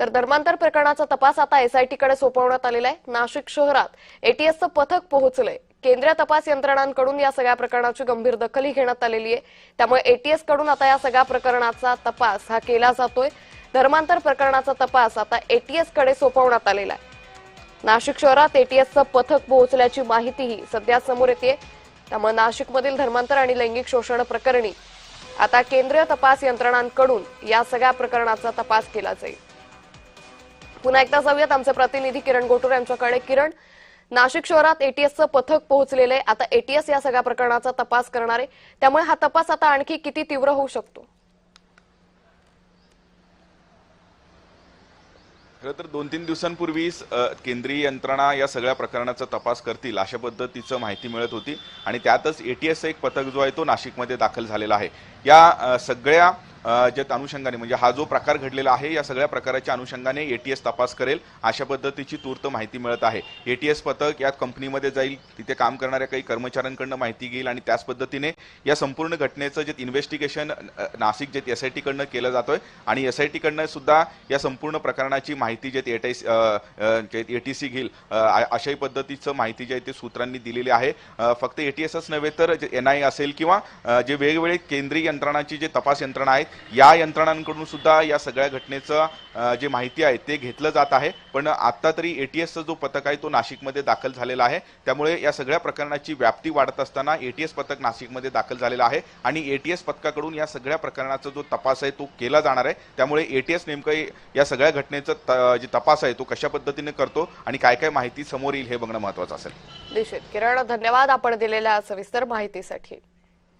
तर धर्मांतर प्रकरणाचा तपास आता एसआयटी कडे सोपवण्यात आलेला आहे। नाशिक शहरात एटीएसचं पथक पोहोचलंय। केंद्रीय तपास यंत्रणांकडून या सगळ्या प्रकरणाची गंभीर दखल घेण्यात आलेली आहे। त्यामुळे एटीएस कडून आता या सगळ्या प्रकरणाचा तपास हा केला जातोय। धर्मांतर प्रकरणाचा तपास आता एटीएस कडे सोपवण्यात आलेला आहे। नाशिक शहरात एटीएसचं पथक पोहोचल्याची माहितीही सध्या समोर येते। त्यामुळे नाशिकमधील धर्मांतर आणि लैंगिक शोषण प्रकरणी आता केंद्रीय तपास यंत्रणांकडून या सगळ्या प्रकरणाचा तपास केला जाईल। पुन्हा एकदा जाऊयात आमचे प्रतिनिधी किरण गोटूर यांच्याकडे। किरण, नाशिक शहरात एटीएसचं पथक पोहोचलेलं आहे। आता एटीएस या सगळ्या प्रकरणाचा तपास करणार आहे, त्यामुळे हा तपास आता आणखी किती तीव्र होऊ शकतो? खरं तर 2-3 दिवसांपूर्वीच केंद्रीय यंत्रणा या सगळ्या प्रकरणाचा तपास करतील अशा पद्धतीचं माहिती मिळत होती आणि त्यातच एटीएसचं एक पथक जो आहे तो नाशिकमध्ये दाखल झालेला आहे। या सगळ्या ज्या अनुषंगाने म्हणजे हा जो प्रकार घडलेला आहे या सगळ्या प्रकाराच्या अनुषंगाने एटीएस तपास करेल अशा पद्धतीची तूर्त माहिती मिळत आहे। एटीएस पथक या कंपनीमध्ये जाईल, तिथे काम करणाऱ्या काही कर्मचाऱ्यांकडून माहिती घेईल आणि त्याच पद्धतीने या संपूर्ण घटनेचं जे इन्व्हेस्टिगेशन नाशिक जे एसआयटी कडनं केलं जातोय आणि एसआयटी कडनं सुद्धा या संपूर्ण प्रकरणाची माहिती जे एटीसी घेईल अशाही पद्धतीचं माहिती जे आहे ते सूत्रांनी दिलेली आहे। फक्त एटीएसच नव्हे तर एनआयए असेल किंवा जे वेगवेगळे केंद्रीय यंत्रणांची जे तपास यंत्रणा आहेत या यंत्रणांकडून सुद्धा या सगळ्या घटनेचं जे माहिती आहे ते घेतलं जात आहे। पण आता तरी एटीएसचा जो पथक आहे तो नाशिकमध्ये दाखल झालेला आहे, त्यामुळे या सगळ्या प्रकरणाची व्याप्ती वाढत असताना एटीएस पथक नाशिकमध्ये दाखल झालेला आहे आणि एटीएस पथकाकडून या सगळ्या प्रकरणाचा जो तपास आहे तो केला जाणार आहे। त्यामुळे एटीएस नेमकं या सगळ्या घटनेचा जे तपास आहे तो कशा पद्धतीने करतो आणि काय काय माहिती समोर येईल हे बघणं महत्त्वाचं असेल। निश्चित किरण, धन्यवाद आपण दिलेल्या सविस्तर माहितीसाठी।